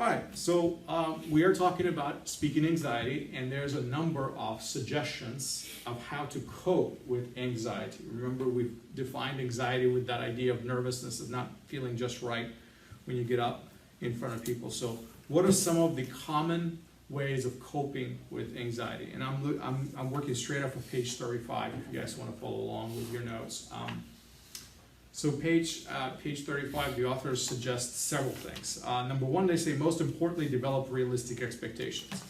All right, so we are talking about speaking anxiety, and there's a number of suggestions of how to cope with anxiety. Remember, we've defined anxiety with that idea of nervousness, of not feeling just right when you get up in front of people. So what are some of the common ways of coping with anxiety? And I'm working straight off of page 35 if you guys want to follow along with your notes. So page 35, the authors suggest several things. Number one, they say, most importantly, develop realistic expectations.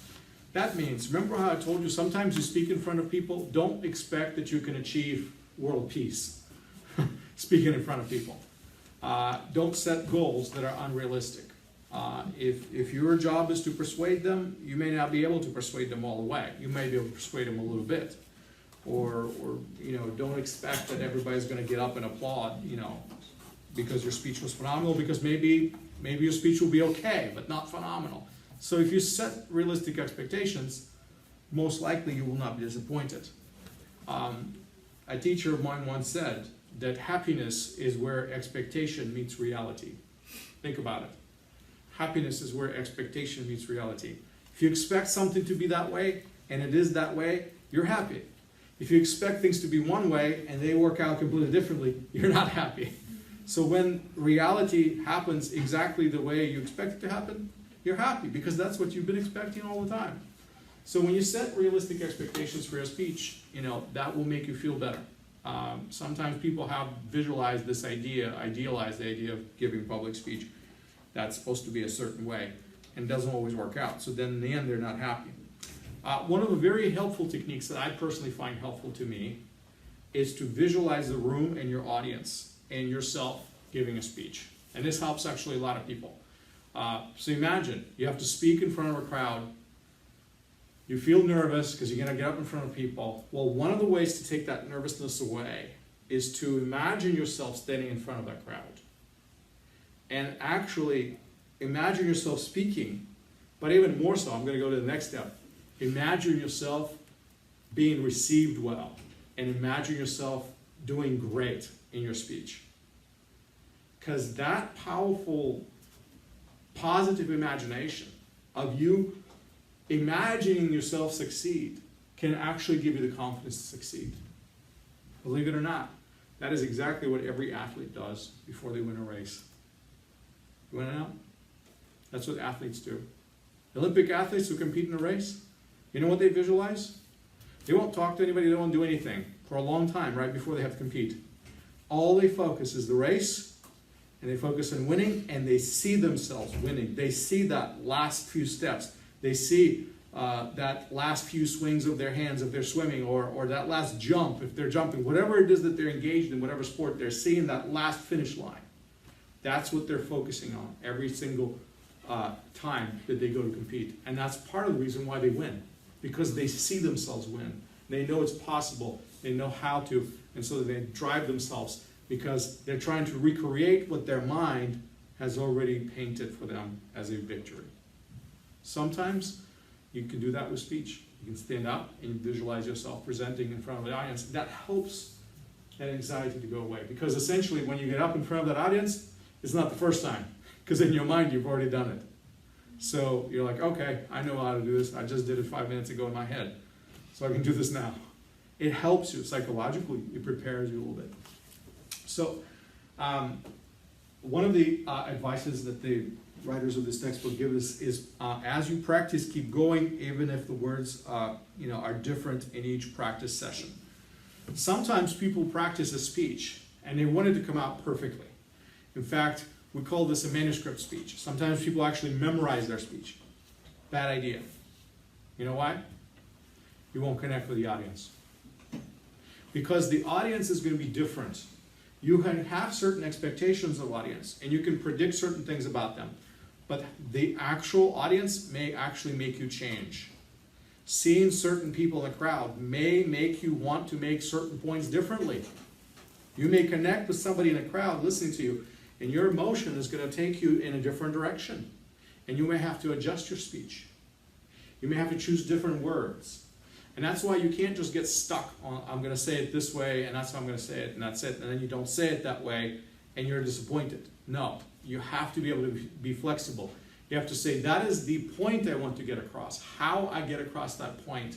That means, remember how I told you, sometimes you speak in front of people, don't expect that you can achieve world peace speaking in front of people. Don't set goals that are unrealistic. If your job is to persuade them, you may not be able to persuade them all the way. You may be able to persuade them a little bit. Or don't expect that everybody's going to get up and applaud, because your speech was phenomenal, because maybe your speech will be okay, but not phenomenal. So if you set realistic expectations, most likely you will not be disappointed. A teacher of mine once said that happiness is where expectation meets reality. Think about it. Happiness is where expectation meets reality. If you expect something to be that way, and it is that way, you're happy. If you expect things to be one way and they work out completely differently, you're not happy. So when reality happens exactly the way you expect it to happen, you're happy, because that's what you've been expecting all the time. So when you set realistic expectations for your speech, that will make you feel better. Sometimes people have visualized this idea, idealized the idea of giving public speech that's supposed to be a certain way, and doesn't always work out. So then in the end, they're not happy. One of the very helpful techniques that I personally find helpful to me is to visualize the room and your audience and yourself giving a speech. And this helps actually a lot of people. So imagine you have to speak in front of a crowd. You feel nervous because you're going to get up in front of people. Well, one of the ways to take that nervousness away is to imagine yourself standing in front of that crowd. And actually imagine yourself speaking, but even more so, I'm going to go to the next step. Imagine yourself being received well, and imagine yourself doing great in your speech. Because that powerful, positive imagination of you imagining yourself succeed can actually give you the confidence to succeed. Believe it or not, that is exactly what every athlete does before they win a race. You want to know? That's what athletes do. Olympic athletes who compete in a race, you know what they visualize? They won't talk to anybody, they won't do anything for a long time right before they have to compete. All they focus is the race, and they focus on winning, and they see themselves winning. They see that last few steps. They see that last few swings of their hands if they're swimming, or that last jump if they're jumping. Whatever it is that they're engaged in, whatever sport, they're seeing that last finish line. That's what they're focusing on every single time that they go to compete. And that's part of the reason why they win. Because they see themselves win. They know it's possible. They know how to. And so they drive themselves because they're trying to recreate what their mind has already painted for them as a victory. Sometimes you can do that with speech. You can stand up and visualize yourself presenting in front of the audience. That helps that anxiety to go away. Because essentially when you get up in front of that audience, it's not the first time. Because in your mind you've already done it. So you're like, okay, I know how to do this. I just did it 5 minutes ago in my head. So I can do this now. It helps you psychologically. It prepares you a little bit. So one of the advices that the writers of this textbook give us is as you practice, keep going, even if the words are different in each practice session. Sometimes people practice a speech and they want it to come out perfectly. In fact, we call this a manuscript speech. Sometimes people actually memorize their speech. Bad idea. You know why? You won't connect with the audience. Because the audience is going to be different. You can have certain expectations of the audience, and you can predict certain things about them. But the actual audience may actually make you change. Seeing certain people in the crowd may make you want to make certain points differently. You may connect with somebody in a crowd listening to you, and your emotion is going to take you in a different direction. And you may have to adjust your speech. You may have to choose different words. And that's why you can't just get stuck on, I'm going to say it this way, and that's how I'm going to say it, and that's it. And then you don't say it that way, and you're disappointed. No, you have to be able to be flexible. You have to say, that is the point I want to get across. How I get across that point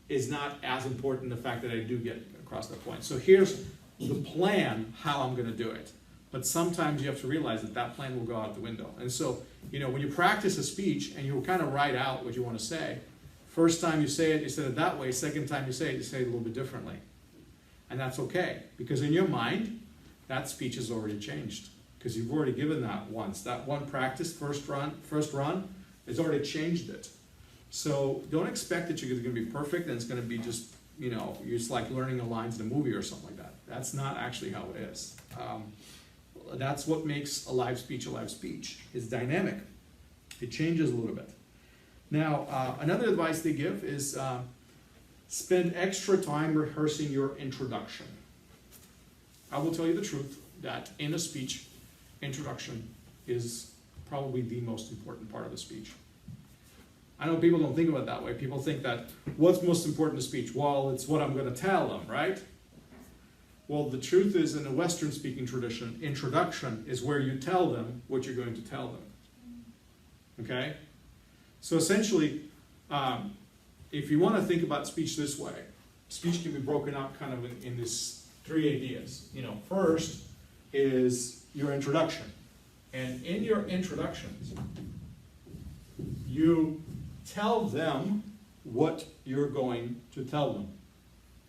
is not as important, the fact that I do get across that point. So here's the plan, how I'm going to do it. But sometimes you have to realize that that plan will go out the window. And so, when you practice a speech and you kind of write out what you want to say, first time you say it, you said it that way. Second time you say it a little bit differently. And that's okay, because in your mind, that speech has already changed. Because you've already given that once. That one practice, first run, has already changed it. So don't expect that you're going to be perfect and it's going to be just, you're just like learning the lines in a movie or something like that. That's not actually how it is. That's what makes a live speech. It's dynamic. It changes a little bit. Now, another advice they give is spend extra time rehearsing your introduction. I will tell you the truth that in a speech, introduction is probably the most important part of the speech. I know people don't think about it that way. People think that, what's most important to speech? Well, it's what I'm going to tell them, right? Well, the truth is, in a Western speaking tradition, introduction is where you tell them what you're going to tell them. Okay? So essentially, if you want to think about speech this way, speech can be broken up kind of in this three ideas. First is your introduction. And in your introductions, you tell them what you're going to tell them.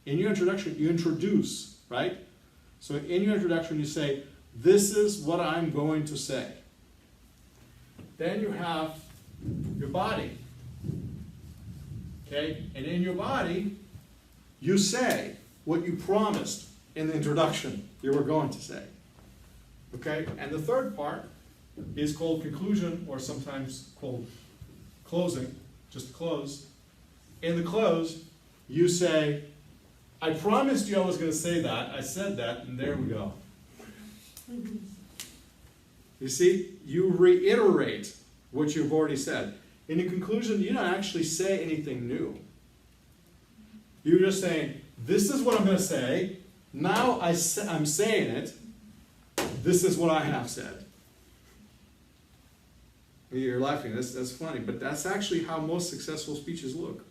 In your introduction, you introduce, right? So in your introduction, you say, this is what I'm going to say. Then you have your body. Okay? And in your body, you say what you promised in the introduction you were going to say. Okay? And the third part is called conclusion, or sometimes called closing, just close. In the close, you say, I promised you I was going to say that, I said that, and there we go. You see, you reiterate what you've already said. In the conclusion, you don't actually say anything new. You're just saying, this is what I'm going to say, now I'm saying it, this is what I have said. You're laughing, that's funny, but that's actually how most successful speeches look.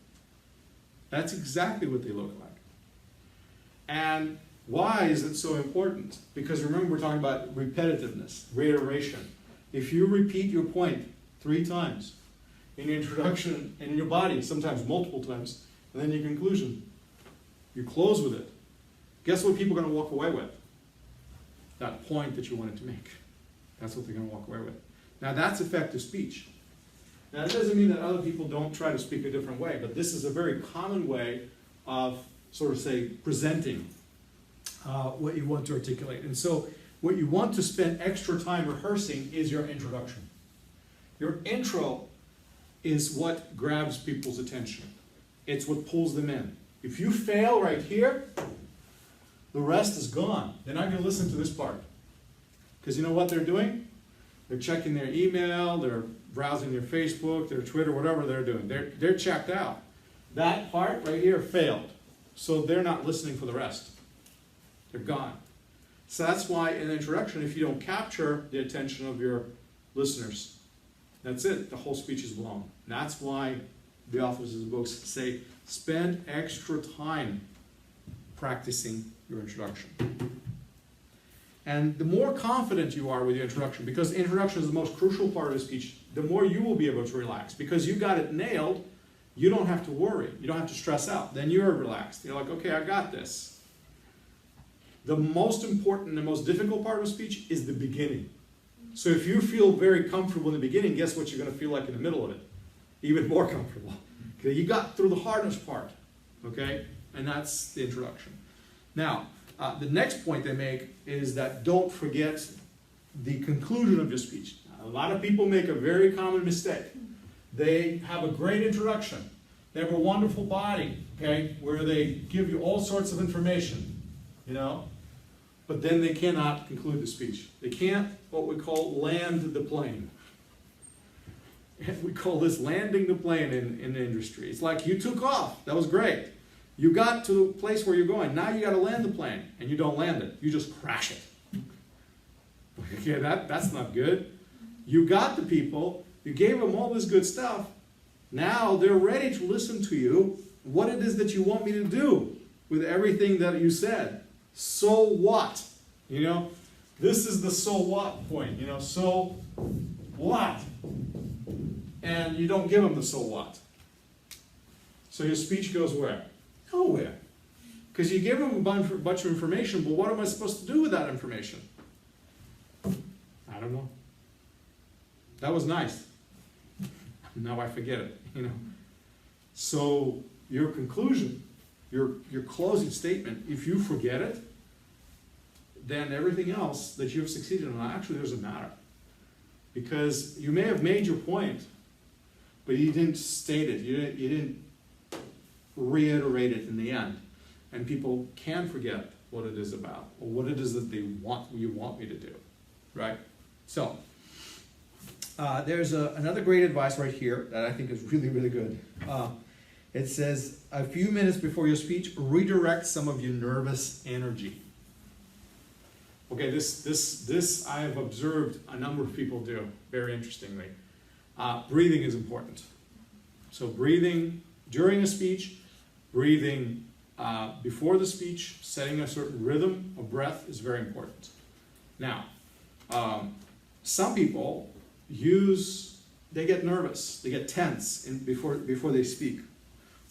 That's exactly what they look like. And why is it so important? Because remember, we're talking about repetitiveness, reiteration. If you repeat your point 3 times, in your introduction and in your body, sometimes multiple times, and then your conclusion, you close with it, guess what people are going to walk away with? That point that you wanted to make. That's what they're going to walk away with. Now that's effective speech. Now it doesn't mean that other people don't try to speak a different way, but this is a very common way of sort of say presenting what you want to articulate. And so what you want to spend extra time rehearsing is your introduction. Your intro is what grabs people's attention. It's what pulls them in. If you fail right here, the rest is gone. They're not going to listen to this part. Because you know what they're doing? They're checking their email, they're browsing their Facebook, their Twitter, whatever they're doing. They're checked out. That part right here failed. So they're not listening for the rest. They're gone. So that's why in the introduction, if you don't capture the attention of your listeners, that's it. The whole speech is blown. And that's why the authors of the books say, spend extra time practicing your introduction. And the more confident you are with your introduction, because introduction is the most crucial part of the speech, the more you will be able to relax. Because you got it nailed, you don't have to worry. You don't have to stress out. Then you're relaxed. You're like, okay, I got this. The most important and most difficult part of a speech is the beginning. So if you feel very comfortable in the beginning, guess what you're going to feel like in the middle of it? Even more comfortable. Okay, you got through the hardest part. Okay? And that's the introduction. Now, the next point they make is that don't forget the conclusion of your speech. Now, a lot of people make a very common mistake. They have a great introduction. They have a wonderful body, okay, where they give you all sorts of information, you know, but then they cannot conclude the speech. They can't, what we call, land the plane. We call this landing the plane in the industry. It's like you took off. That was great. You got to the place where you're going. Now you got to land the plane, and you don't land it. You just crash it. Okay, that's not good. You got the people, You gave them all this good stuff. Now they're ready to listen to you, what it is that you want me to do with everything that you said. So what? You know, this is the so what point. You know, so what? And you don't give them the so what. So your speech goes where? Nowhere. Because you give them a bunch of information, but what am I supposed to do with that information? I don't know. That was nice. Now I forget it, you know. So your conclusion, your closing statement, if you forget it, then everything else that you've succeeded on actually doesn't matter. Because you may have made your point, but you didn't state it, you didn't reiterate it in the end. And people can forget what it is about, or what it is that you want me to do, right? So, there's another great advice right here that I think is really, really good. It says, a few minutes before your speech, redirect some of your nervous energy. Okay, this I have observed a number of people do, very interestingly. Breathing is important. So breathing during a speech, breathing before the speech, setting a certain rhythm of breath is very important. Now, some people they get nervous, they get tense before they speak.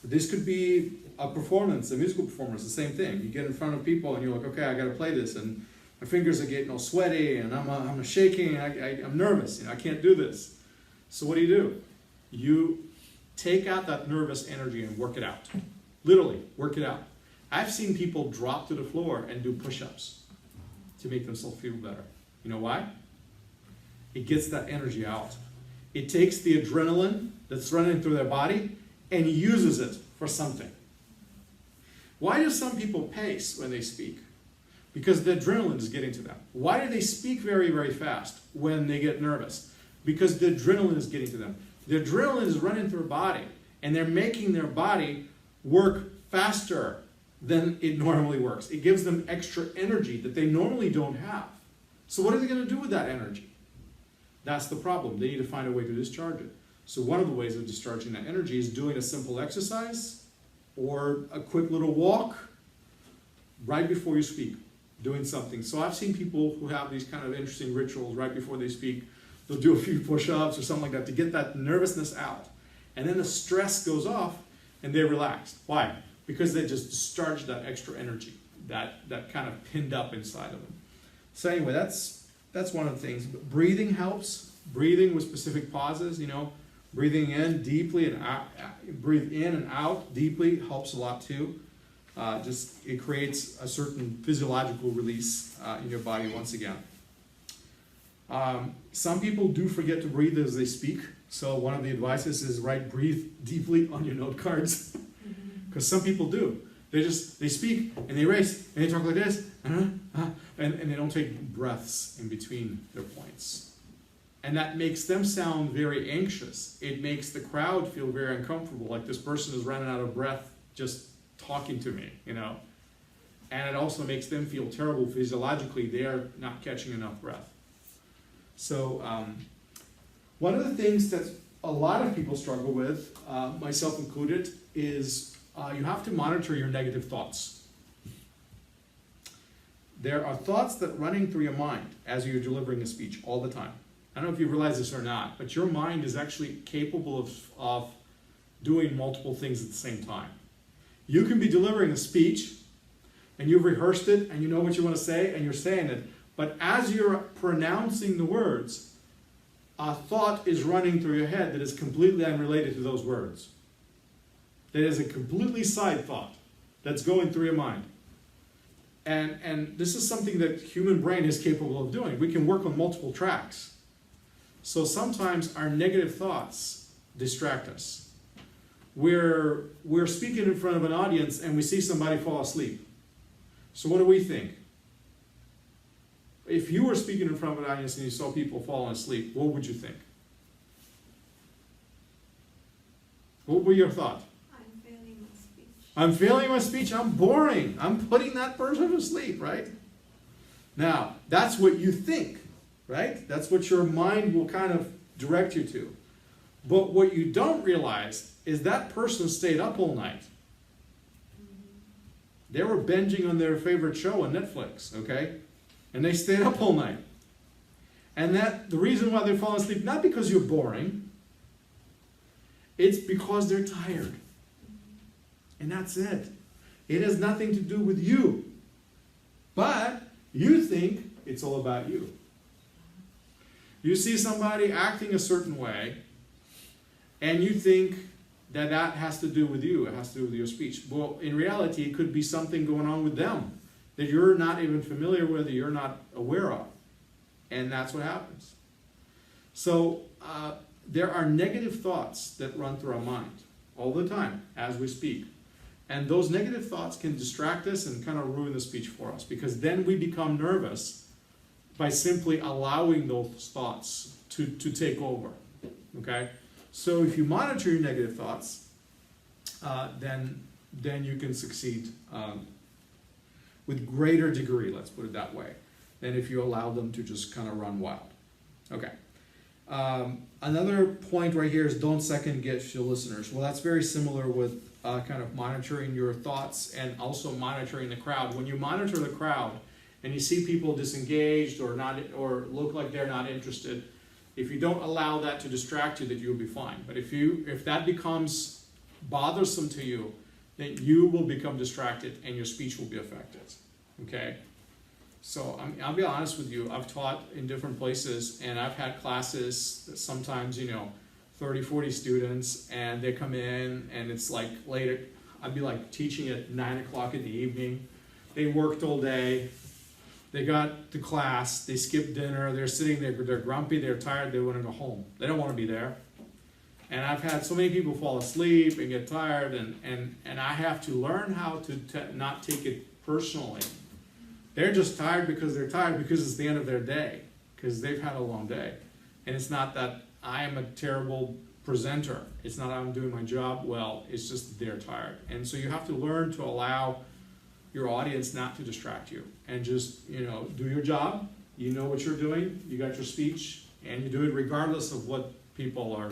This could be a performance, a musical performance, the same thing. You get in front of people and you're like, okay, I got to play this, and my fingers are getting all sweaty, and I'm shaking, and I'm nervous, I can't do this. So what do? You take out that nervous energy and work it out. Literally, work it out. I've seen people drop to the floor and do push-ups to make themselves feel better. You know why? It gets that energy out. It takes the adrenaline that's running through their body and uses it for something. Why do some people pace when they speak? Because the adrenaline is getting to them. Why do they speak very, very fast when they get nervous? Because the adrenaline is getting to them. The adrenaline is running through their body, and they're making their body work faster than it normally works. It gives them extra energy that they normally don't have. So what are they going to do with that energy? That's the problem. They need to find a way to discharge it. So one of the ways of discharging that energy is doing a simple exercise or a quick little walk right before you speak, doing something. So I've seen people who have these kind of interesting rituals right before they speak. They'll do a few push-ups or something like that to get that nervousness out. And then the stress goes off and they're relaxed. Why? Because they just discharged that extra energy that kind of pinned up inside of them. So anyway, that's one of the things. But breathing helps. Breathing with specific pauses, breathing in deeply and out, breathe in and out deeply helps a lot too. It creates a certain physiological release in your body once again. Some people do forget to breathe as they speak. So one of the advices is breathe deeply on your note cards. Because some people do. They speak and they race and they talk like this, and they don't take breaths in between their points. And that makes them sound very anxious. It makes the crowd feel very uncomfortable, like this person is running out of breath just talking to me, And it also makes them feel terrible physiologically. They are not catching enough breath. So one of the things that a lot of people struggle with, myself included, is you have to monitor your negative thoughts. There are thoughts that are running through your mind as you're delivering a speech all the time. I don't know if you realize this or not, but your mind is actually capable of doing multiple things at the same time. You can be delivering a speech, and you've rehearsed it, and you know what you want to say, and you're saying it, but as you're pronouncing the words, a thought is running through your head that is completely unrelated to those words. That is a completely side thought that's going through your mind. And this is something that human brain is capable of doing. We can work on multiple tracks. So sometimes our negative thoughts distract us. We're speaking in front of an audience and we see somebody fall asleep. So what do we think? If you were speaking in front of an audience and you saw people falling asleep, what would you think? What would your thought? I'm failing my speech. I'm failing my speech. I'm boring. I'm putting that person to sleep, right? Now, that's what you think, right? That's what your mind will kind of direct you to. But what you don't realize is that person stayed up all night. They were binging on their favorite show on Netflix, okay? And they stayed up all night. And that the reason why they're falling asleep, not because you're boring, it's because they're tired. And that's it. It has nothing to do with you. But you think it's all about you. You see somebody acting a certain way, and you think that that has to do with you. It has to do with your speech. Well, in reality, it could be something going on with them that you're not even familiar with, or you're not aware of. And that's what happens. So there are negative thoughts that run through our mind all the time as we speak. And those negative thoughts can distract us and kind of ruin the speech for us, because then we become nervous by simply allowing those thoughts to take over. Okay? So if you monitor your negative thoughts, then you can succeed with greater degree, let's put it that way, than if you allow them to just kind of run wild. Okay. Another point right here is don't second guess your listeners. Well, that's very similar with kind of monitoring your thoughts and also monitoring the crowd. When you monitor the crowd and you see people disengaged or not, or look like they're not interested, if you don't allow that to distract you, that you'll be fine. But if that becomes bothersome to you, then you will become distracted and your speech will be affected. Okay? So I'll be honest with you, I've taught in different places, and I've had classes that sometimes, 30, 40 students, and they come in and it's like later, I'd be like teaching at 9 o'clock in the evening. They worked all day, they got to class, they skipped dinner, they're sitting there, they're grumpy, they're tired, they want to go home. They don't want to be there. And I've had so many people fall asleep and get tired, and I have to learn how to not take it personally. They're just tired because they're tired because it's the end of their day, because they've had a long day. And it's not that I am a terrible presenter. It's not I'm doing my job well, it's just they're tired. And so you have to learn to allow your audience not to distract you, and just, do your job. You know what you're doing, you got your speech, and you do it regardless of what people are,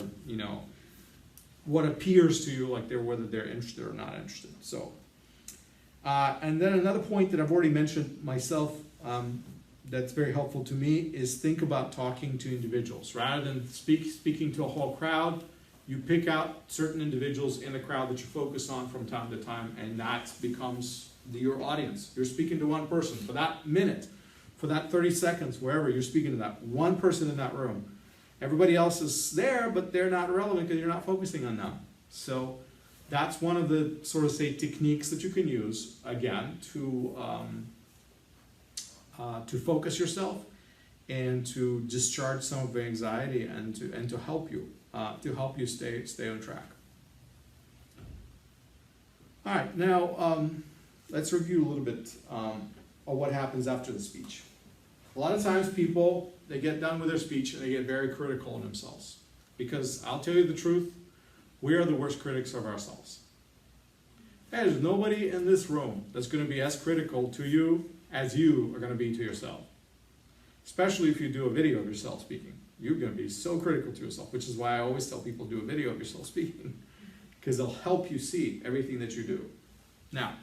what appears to you like whether they're interested or not interested. So, and then another point that I've already mentioned myself that's very helpful to me is think about talking to individuals. Rather than speaking to a whole crowd, you pick out certain individuals in the crowd that you focus on from time to time, and that becomes your audience. You're speaking to one person for that minute, for that 30 seconds, wherever you're speaking to that one person in that room. Everybody else is there, but they're not relevant because you're not focusing on them. So that's one of the techniques that you can use, again, to focus yourself and to discharge some of the anxiety and to help you stay on track. All right, now let's review a little bit of what happens after the speech. A lot of times people, they get done with their speech and they get very critical of themselves, because I'll tell you the truth, we are the worst critics of ourselves. There's nobody in this room that's going to be as critical to you as you are going to be to yourself. Especially if you do a video of yourself speaking. You're going to be so critical to yourself, which is why I always tell people do a video of yourself speaking, because they'll help you see everything that you do. Now,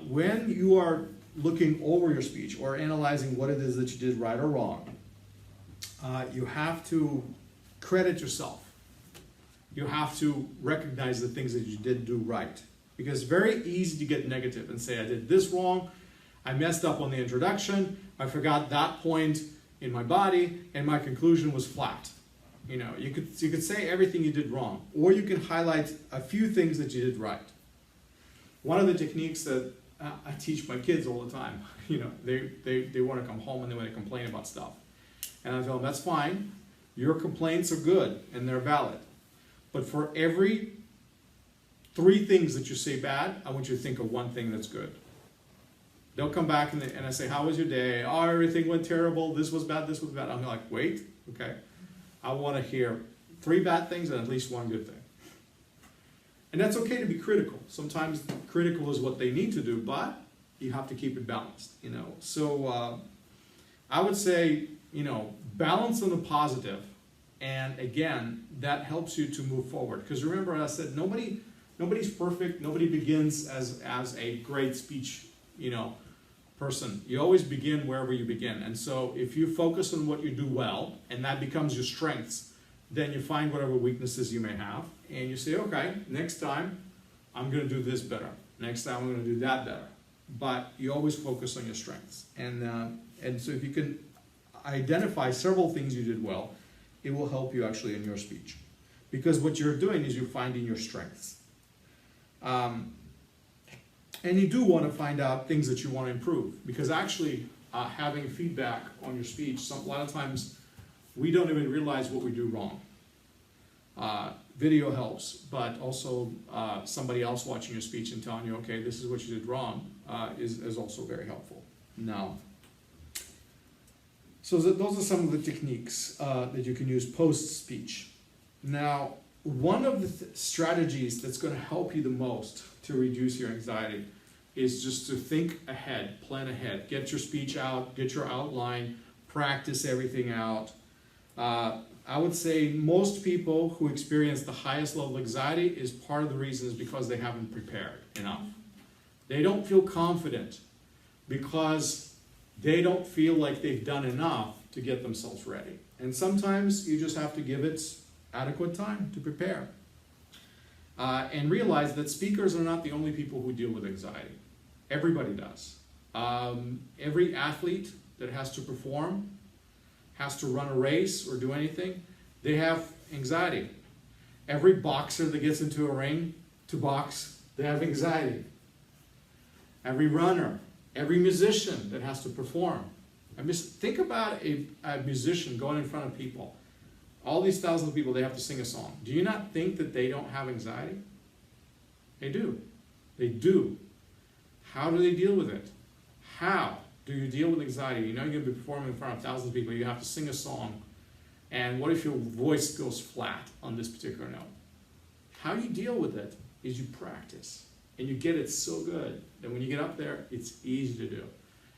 when you are looking over your speech or analyzing what it is that you did right or wrong, you have to credit yourself. You have to recognize the things that you did do right. Because it's very easy to get negative and say, I did this wrong, I messed up on the introduction, I forgot that point in my body, and my conclusion was flat. You could say everything you did wrong, or you can highlight a few things that you did right. One of the techniques that I teach my kids all the time, they want to come home and they want to complain about stuff. And I tell them, that's fine, your complaints are good and they're valid. But for every 3 things that you say bad, I want you to think of 1 thing that's good. They'll come back and I say, how was your day? Oh, everything went terrible, this was bad, this was bad. I'm like, wait, okay. I want to hear 3 bad things and at least 1 good thing. And that's okay to be critical. Sometimes critical is what they need to do, but you have to keep it balanced, So I would say, balance on the positive And again, that helps you to move forward. Because remember, I said nobody's perfect. Nobody begins as a great speech, person. You always begin wherever you begin. And so if you focus on what you do well, and that becomes your strengths, then you find whatever weaknesses you may have, and you say, okay, next time I'm going to do this better. Next time I'm going to do that better. But you always focus on your strengths. And so if you can identify several things you did well, it will help you actually in your speech. Because what you're doing is you're finding your strengths. And you do want to find out things that you want to improve. Because actually, having feedback on your speech, a lot of times we don't even realize what we do wrong. Video helps, but also somebody else watching your speech and telling you, okay, this is what you did wrong, is also very helpful. Now, so those are some of the techniques that you can use post-speech. Now, one of the strategies that's going to help you the most to reduce your anxiety is just to think ahead, plan ahead, get your speech out, get your outline, practice everything out. I would say most people who experience the highest level of anxiety is part of the reason is because they haven't prepared enough. They don't feel confident because they don't feel like they've done enough to get themselves ready. And sometimes you just have to give it adequate time to prepare. And realize that speakers are not the only people who deal with anxiety. Everybody does. Every athlete that has to perform, has to run a race or do anything, they have anxiety. Every boxer that gets into a ring to box, they have anxiety. Every runner, every musician that has to perform. Think about a musician going in front of people. All these thousands of people, they have to sing a song. Do you not think that they don't have anxiety? They do. They do. How do they deal with it? How do you deal with anxiety? You know you're going to be performing in front of thousands of people. You have to sing a song. And what if your voice goes flat on this particular note? How you deal with it is you practice. And you get it so good that when you get up there, it's easy to do.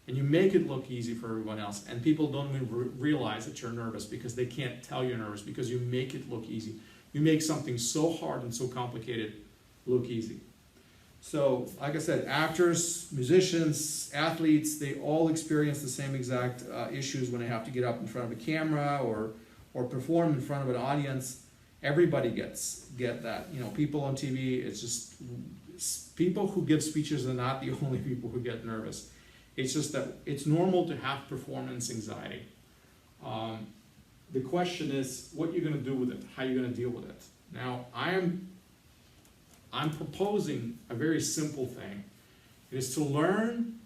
And you make it look easy for everyone else. And people don't even realize that you're nervous because they can't tell you're nervous because you make it look easy. You make something so hard and so complicated look easy. So, like I said, actors, musicians, athletes, they all experience the same exact issues when they have to get up in front of a camera or perform in front of an audience. Everybody get that. People on TV, it's just people who give speeches are not the only people who get nervous. It's just that it's normal to have performance anxiety. The question is what you're going to do with it, how you're going to deal with it. Now, I'm proposing a very simple thing. It is to learn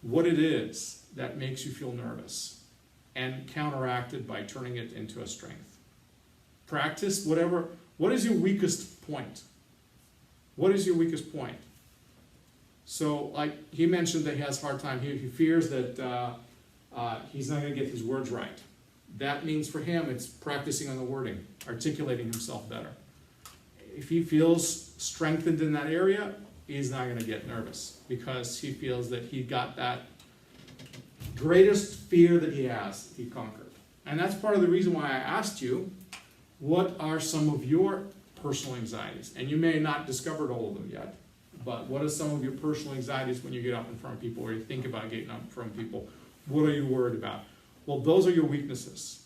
what it is that makes you feel nervous and counteract it by turning it into a strength. Practice what is your weakest point? What is your weakest point? So, like he mentioned that he has a hard time. He fears that he's not going to get his words right. That means for him it's practicing on the wording, articulating himself better. If he feels strengthened in that area, he's not going to get nervous because he feels that he got that greatest fear that he has, he conquered. And that's part of the reason why I asked you, what are some of your personal anxieties? And you may not discovered all of them yet, but what are some of your personal anxieties when you get up in front of people or you think about getting up in front of people? What are you worried about? Well, those are your weaknesses.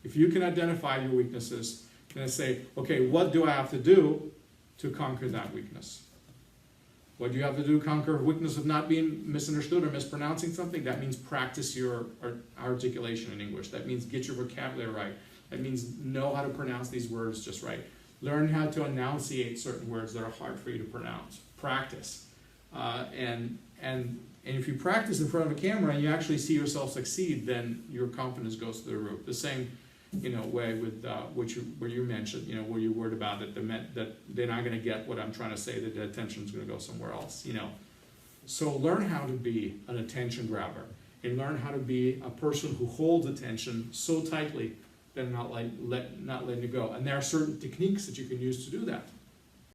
If you can identify your weaknesses, then say, okay, what do I have to do to conquer that weakness? What do you have to do to conquer a weakness of not being misunderstood or mispronouncing something? That means practice your articulation in English. That means get your vocabulary right. That means know how to pronounce these words just right. Learn how to enunciate certain words that are hard for you to pronounce. Practice. And if you practice in front of a camera and you actually see yourself succeed, then your confidence goes to the roof. The same way with where you mentioned, where you worried about that they're not going to get what I'm trying to say, that the attention's going to go somewhere else, So learn how to be an attention grabber and learn how to be a person who holds attention so tightly that not letting it go. And there are certain techniques that you can use to do that.